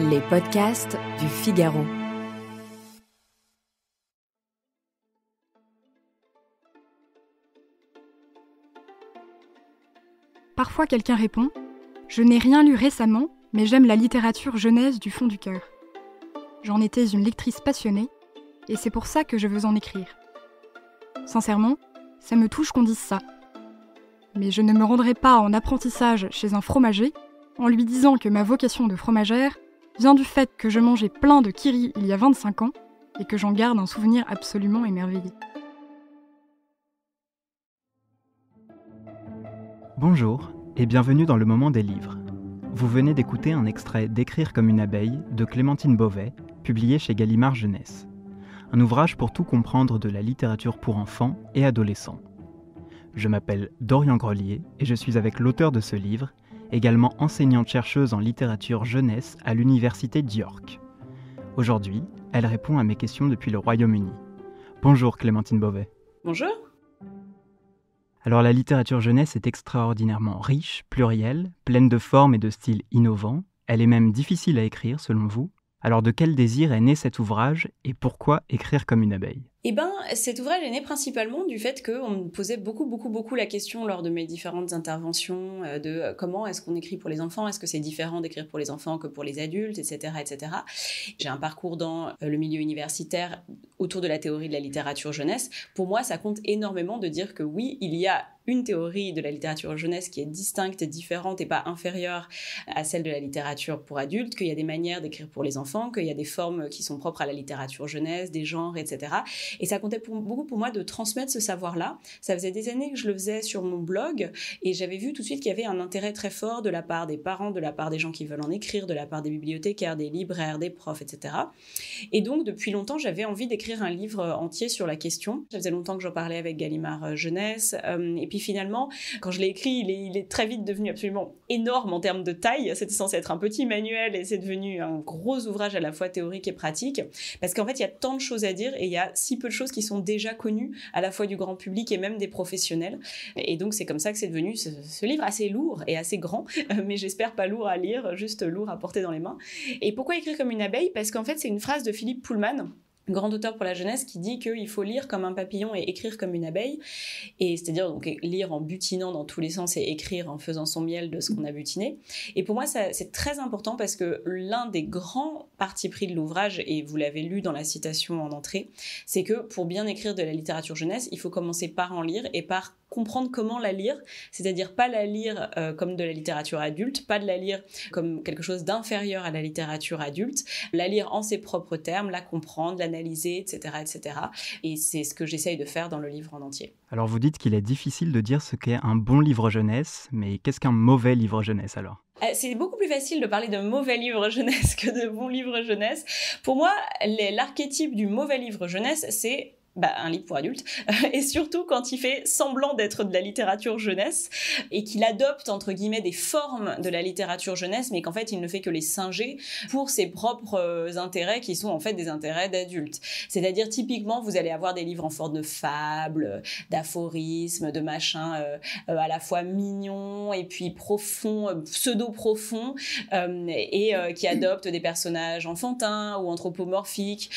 Les podcasts du Figaro. Parfois quelqu'un répond « Je n'ai rien lu récemment, mais j'aime la littérature jeunesse du fond du cœur. J'en étais une lectrice passionnée, et c'est pour ça que je veux en écrire. » Sincèrement, ça me touche qu'on dise ça. Mais je ne me rendrai pas en apprentissage chez un fromager en lui disant que ma vocation de fromagère vient du fait que je mangeais plein de kiri il y a 25 ans et que j'en garde un souvenir absolument émerveillé. Bonjour et bienvenue dans le moment des livres. Vous venez d'écouter un extrait d'Écrire comme une abeille de Clémentine Beauvais, publié chez Gallimard Jeunesse. Un ouvrage pour tout comprendre de la littérature pour enfants et adolescents. Je m'appelle Dorian Grelier et je suis avec l'auteur de ce livre, également enseignante-chercheuse en littérature jeunesse à l'Université d'York. Aujourd'hui, elle répond à mes questions depuis le Royaume-Uni. Bonjour Clémentine Beauvais. Bonjour. Alors la littérature jeunesse est extraordinairement riche, plurielle, pleine de formes et de styles innovants. Elle est même difficile à écrire selon vous. Alors de quel désir est né cet ouvrage et pourquoi écrire comme une abeille ? Cet ouvrage est né principalement du fait qu'on me posait beaucoup la question lors de mes différentes interventions de comment est-ce qu'on écrit pour les enfants, est-ce que c'est différent d'écrire pour les enfants que pour les adultes, etc. J'ai un parcours dans le milieu universitaire autour de la théorie de la littérature jeunesse. Pour moi, ça compte énormément de dire que oui, il y a une théorie de la littérature jeunesse qui est distincte, différente et pas inférieure à celle de la littérature pour adultes, qu'il y a des manières d'écrire pour les enfants, qu'il y a des formes qui sont propres à la littérature jeunesse, des genres, etc. Et ça comptait beaucoup pour moi de transmettre ce savoir-là. Ça faisait des années que je le faisais sur mon blog et j'avais vu tout de suite qu'il y avait un intérêt très fort de la part des parents, de la part des gens qui veulent en écrire, de la part des bibliothécaires, des libraires, des profs, etc. Et donc, depuis longtemps, j'avais envie d'écrire un livre entier sur la question. Ça faisait longtemps que j'en parlais avec Gallimard Jeunesse. Et puis finalement, quand je l'ai écrit, il est très vite devenu absolument énorme en termes de taille. C'était censé être un petit manuel et c'est devenu un gros ouvrage à la fois théorique et pratique. Parce qu'en fait, il y a tant de choses à dire et il y a si peu de choses qui sont déjà connues à la fois du grand public et même des professionnels. Et donc, c'est comme ça que c'est devenu ce livre assez lourd et assez grand, mais j'espère pas lourd à lire, juste lourd à porter dans les mains. Et pourquoi écrire comme une abeille ? Parce qu'en fait, c'est une phrase de Philippe Pullman, grand auteur pour la jeunesse, qui dit qu'il faut lire comme un papillon et écrire comme une abeille, et c'est-à-dire donc lire en butinant dans tous les sens et écrire en faisant son miel de ce qu'on a butiné. Et pour moi, c'est très important parce que l'un des grands partis pris de l'ouvrage, et vous l'avez lu dans la citation en entrée, c'est que pour bien écrire de la littérature jeunesse, il faut commencer par en lire et par comprendre comment la lire, c'est-à-dire pas la lire comme de la littérature adulte, pas de la lire comme quelque chose d'inférieur à la littérature adulte, la lire en ses propres termes, la comprendre, l'analyser, etc. Et c'est ce que j'essaye de faire dans le livre en entier. Alors vous dites qu'il est difficile de dire ce qu'est un bon livre jeunesse, mais qu'est-ce qu'un mauvais livre jeunesse alors ? C'est beaucoup plus facile de parler de mauvais livre jeunesse que de bon livre jeunesse. Pour moi, l'archétype du mauvais livre jeunesse, c'est un livre pour adultes, et surtout quand il fait semblant d'être de la littérature jeunesse et qu'il adopte entre guillemets des formes de la littérature jeunesse, mais qu'en fait il ne fait que les singer pour ses propres intérêts qui sont en fait des intérêts d'adultes. C'est-à-dire typiquement vous allez avoir des livres en forme de fables, d'aphorismes, de machins à la fois mignons et puis profonds, pseudo-profonds, et qui adoptent des personnages enfantins ou anthropomorphiques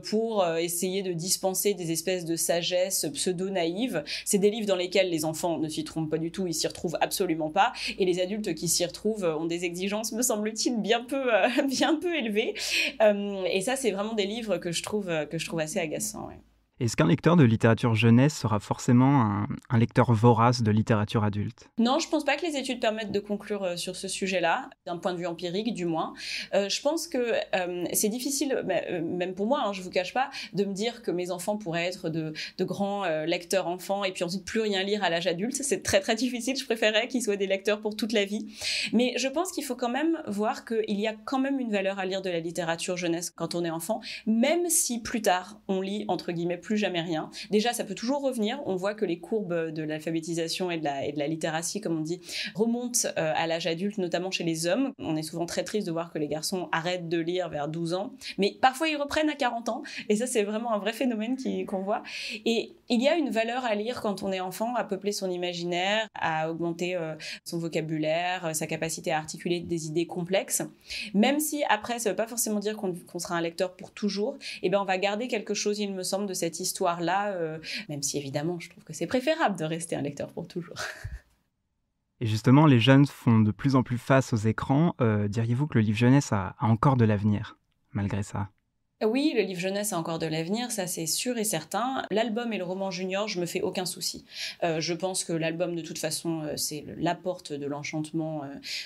pour essayer de dispenser des espèces de sagesse pseudo-naïve. C'est des livres dans lesquels les enfants ne s'y trompent pas du tout, ils s'y retrouvent absolument pas, et les adultes qui s'y retrouvent ont des exigences, me semble-t-il, bien peu élevées. Et ça, c'est vraiment des livres que je trouve assez agaçants. Ouais. Est-ce qu'un lecteur de littérature jeunesse sera forcément un lecteur vorace de littérature adulte ? Non, je pense pas que les études permettent de conclure sur ce sujet-là, d'un point de vue empirique du moins. Je pense que c'est difficile, même pour moi, je vous cache pas, de me dire que mes enfants pourraient être de grands lecteurs enfants et puis ensuite plus rien lire à l'âge adulte. C'est très très difficile, je préférerais qu'ils soient des lecteurs pour toute la vie. Mais je pense qu'il faut quand même voir qu'il y a quand même une valeur à lire de la littérature jeunesse quand on est enfant, même si plus tard on lit entre guillemets plus plus jamais rien. Déjà, ça peut toujours revenir. On voit que les courbes de l'alphabétisation et de la littératie, comme on dit, remontent à l'âge adulte, notamment chez les hommes. On est souvent très triste de voir que les garçons arrêtent de lire vers 12 ans, mais parfois ils reprennent à 40 ans, et ça c'est vraiment un vrai phénomène qu'on voit. Et il y a une valeur à lire quand on est enfant, à peupler son imaginaire, à augmenter son vocabulaire, sa capacité à articuler des idées complexes, même si après ça veut pas forcément dire qu'on sera un lecteur pour toujours. Et ben on va garder quelque chose, il me semble, de cette histoire-là, même si évidemment je trouve que c'est préférable de rester un lecteur pour toujours. Et justement, les jeunes font de plus en plus face aux écrans. Diriez-vous que le livre jeunesse a encore de l'avenir, malgré ça ? Oui, le livre jeunesse a encore de l'avenir, ça c'est sûr et certain. L'album et le roman junior, je me fais aucun souci. Je pense que l'album, de toute façon, c'est la porte de l'enchantement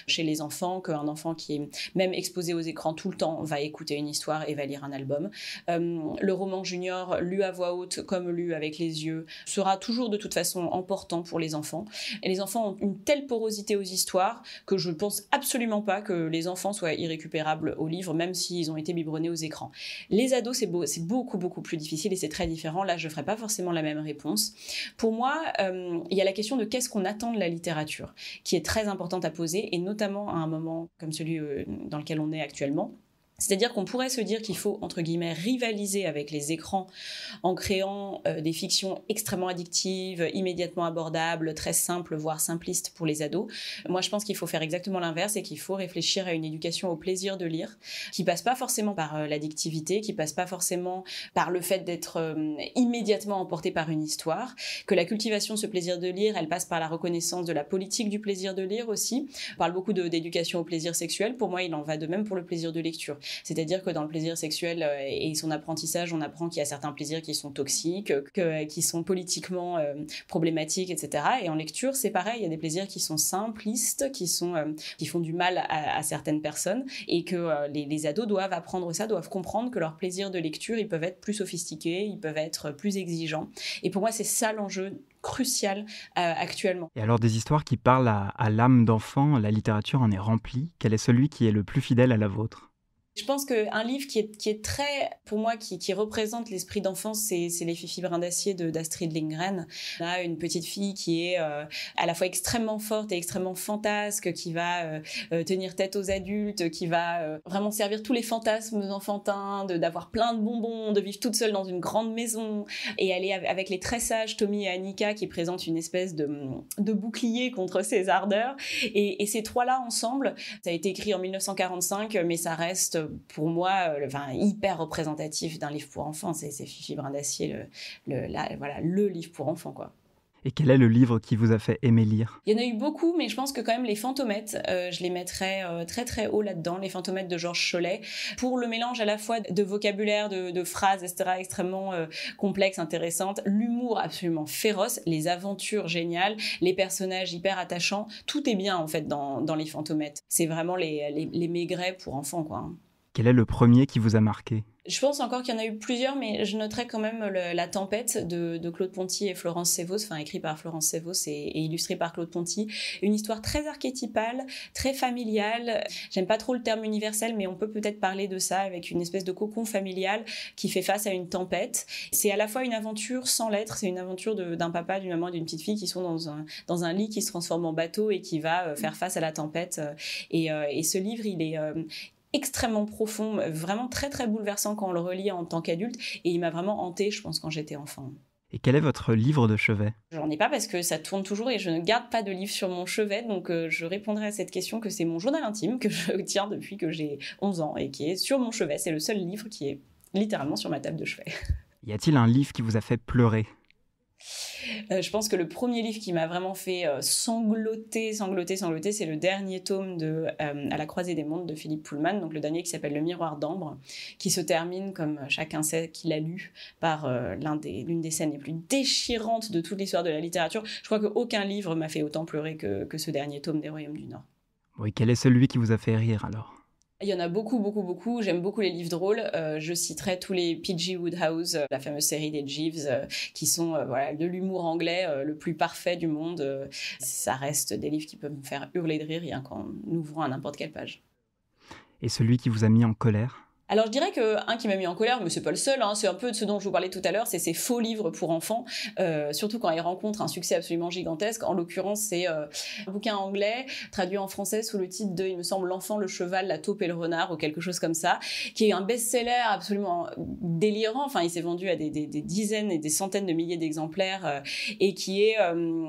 chez les enfants, qu'un enfant qui est même exposé aux écrans tout le temps va écouter une histoire et va lire un album. Le roman junior, lu à voix haute comme lu avec les yeux, sera toujours de toute façon emportant pour les enfants. Et les enfants ont une telle porosité aux histoires que je ne pense absolument pas que les enfants soient irrécupérables aux livres, même s'ils ont été biberonnés aux écrans. Les ados, c'est beaucoup, beaucoup plus difficile et c'est très différent. Là, je ne ferai pas forcément la même réponse. Pour moi, il y a la question de qu'est-ce qu'on attend de la littérature, qui est très importante à poser, et notamment à un moment comme celui dans lequel on est actuellement. C'est-à-dire qu'on pourrait se dire qu'il faut, entre guillemets, rivaliser avec les écrans en créant des fictions extrêmement addictives, immédiatement abordables, très simples, voire simplistes pour les ados. Moi, je pense qu'il faut faire exactement l'inverse et qu'il faut réfléchir à une éducation au plaisir de lire, qui passe pas forcément par l'addictivité, qui passe pas forcément par le fait d'être immédiatement emporté par une histoire, que la cultivation de ce plaisir de lire, elle passe par la reconnaissance de la politique du plaisir de lire aussi. On parle beaucoup d'éducation au plaisir sexuel. Pour moi, il en va de même pour le plaisir de lecture. C'est-à-dire que dans le plaisir sexuel et son apprentissage, on apprend qu'il y a certains plaisirs qui sont toxiques, qui sont politiquement problématiques, etc. Et en lecture, c'est pareil, il y a des plaisirs qui sont simplistes, qui font du mal à certaines personnes, et que les ados doivent apprendre ça, doivent comprendre que leurs plaisirs de lecture, ils peuvent être plus sophistiqués, ils peuvent être plus exigeants. Et pour moi, c'est ça l'enjeu crucial actuellement. Et alors, des histoires qui parlent à l'âme d'enfant, la littérature en est remplie. Quel est celui qui est le plus fidèle à la vôtre ? Je pense qu'un livre qui est très, pour moi, qui représente l'esprit d'enfance, c'est Les Fifi Brin d'Acier d'Astrid Lindgren. On a une petite fille qui est à la fois extrêmement forte et extrêmement fantasque, qui va tenir tête aux adultes, qui va vraiment servir tous les fantasmes enfantins, d'avoir plein de bonbons, de vivre toute seule dans une grande maison. Et elle est avec les très sages Tommy et Annika qui présentent une espèce de bouclier contre ses ardeurs. Et ces trois-là ensemble, ça a été écrit en 1945, mais ça reste pour moi hyper représentatif d'un livre pour enfants. C'est Fifi Brin d'Acier, le livre pour enfants, quoi. Et quel est le livre qui vous a fait aimer lire ? Il y en a eu beaucoup, mais je pense que quand même Les Fantomettes, je les mettrais très très haut là-dedans. Les Fantomettes de Georges Chollet, pour le mélange à la fois de vocabulaire, de phrases, etc., extrêmement complexes, intéressantes, l'humour absolument féroce, les aventures géniales, les personnages hyper attachants. Tout est bien en fait dans Les Fantomettes. C'est vraiment les Maigret pour enfants, quoi. Quel est le premier qui vous a marqué ? Je pense encore qu'il y en a eu plusieurs, mais je noterais quand même La Tempête de Claude Ponty et Florence Sévos, écrit par Florence Sévos et illustré par Claude Ponty. Une histoire très archétypale, très familiale. J'aime pas trop le terme universel, mais on peut peut-être parler de ça avec une espèce de cocon familial qui fait face à une tempête. C'est à la fois une aventure sans lettres, c'est une aventure d'un papa, d'une maman et d'une petite fille qui sont dans un lit qui se transforme en bateau et qui va faire face à la tempête. Et ce livre, il est extrêmement profond, vraiment très très bouleversant quand on le relit en tant qu'adulte, et il m'a vraiment hantée, je pense, quand j'étais enfant. Et quel est votre livre de chevet ? J'en ai pas parce que ça tourne toujours et je ne garde pas de livre sur mon chevet, donc je répondrai à cette question que c'est mon journal intime que je tiens depuis que j'ai 11 ans et qui est sur mon chevet. C'est le seul livre qui est littéralement sur ma table de chevet. Y a-t-il un livre qui vous a fait pleurer ? Je pense que le premier livre qui m'a vraiment fait sangloter, c'est le dernier tome de À la croisée des mondes de Philippe Pullman, donc le dernier qui s'appelle Le Miroir d'ambre, qui se termine, comme chacun sait qui l'a lu, par l'une des scènes les plus déchirantes de toute l'histoire de la littérature. Je crois qu'aucun livre m'a fait autant pleurer que ce dernier tome des Royaumes du Nord. Oui, quel est celui qui vous a fait rire alors ? Il y en a beaucoup, beaucoup, beaucoup. J'aime beaucoup les livres drôles. Je citerai tous les P.G. Wodehouse, la fameuse série des Jeeves, qui sont de l'humour anglais le plus parfait du monde. Ça reste des livres qui peuvent me faire hurler de rire rien qu'en ouvrant à n'importe quelle page. Et celui qui vous a mis en colère ? Alors je dirais qu'un qui m'a mis en colère, mais c'est pas le seul, c'est un peu de ce dont je vous parlais tout à l'heure, c'est ces faux livres pour enfants, surtout quand ils rencontrent un succès absolument gigantesque. En l'occurrence, c'est un bouquin anglais, traduit en français sous le titre de, il me semble, L'enfant, le cheval, la taupe et le renard, ou quelque chose comme ça, qui est un best-seller absolument délirant. Enfin, il s'est vendu à des dizaines et des centaines de milliers d'exemplaires, et qui est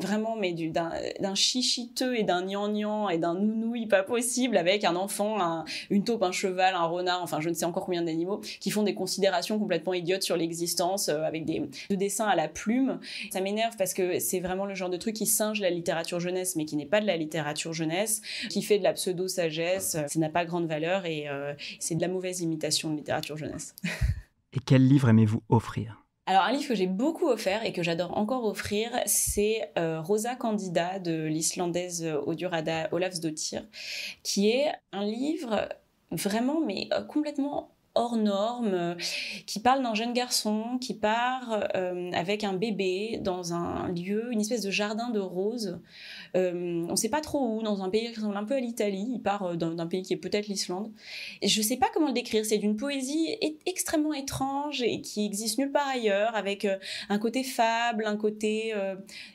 vraiment d'un chichiteux et d'un gnangnan et d'un nounouille pas possible, avec un enfant, une taupe, un cheval, un renard, enfin je ne sais encore combien d'animaux, qui font des considérations complètement idiotes sur l'existence, avec des dessins à la plume. Ça m'énerve parce que c'est vraiment le genre de truc qui singe la littérature jeunesse, mais qui n'est pas de la littérature jeunesse, qui fait de la pseudo-sagesse. Ça n'a pas grande valeur et c'est de la mauvaise imitation de littérature jeunesse. Et quel livre aimez-vous offrir ? Alors, un livre que j'ai beaucoup offert et que j'adore encore offrir, c'est Rosa Candida de l'Islandaise Auðurada Ólafsdóttir, qui est un livre vraiment, mais complètement hors norme, qui parle d'un jeune garçon qui part avec un bébé dans un lieu, une espèce de jardin de roses. On ne sait pas trop où, dans un pays qui ressemble un peu à l'Italie. Il part d'un pays qui est peut-être l'Islande. Et je ne sais pas comment le décrire. C'est d'une poésie extrêmement étrange et qui existe nulle part ailleurs, avec un côté fable, un côté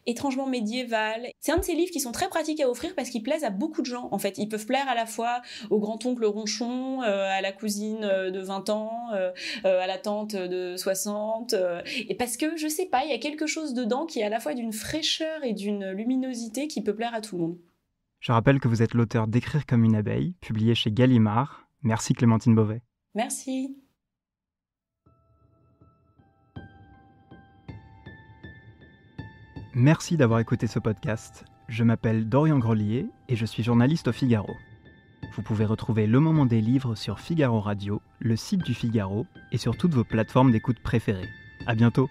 étrangement médiéval. C'est un de ces livres qui sont très pratiques à offrir parce qu'ils plaisent à beaucoup de gens. En fait, ils peuvent plaire à la fois au grand-oncle ronchon, à la cousine de 20 ans, à la tante de 60, et parce que, je sais pas, il y a quelque chose dedans qui est à la fois d'une fraîcheur et d'une luminosité qui peut plaire à tout le monde. Je rappelle que vous êtes l'auteur d'Écrire comme une abeille, publié chez Gallimard. Merci Clémentine Beauvais. Merci. Merci d'avoir écouté ce podcast. Je m'appelle Dorian Grelier et je suis journaliste au Figaro. Vous pouvez retrouver Le Moment des Livres sur Figaro Radio, le site du Figaro et sur toutes vos plateformes d'écoute préférées. À bientôt!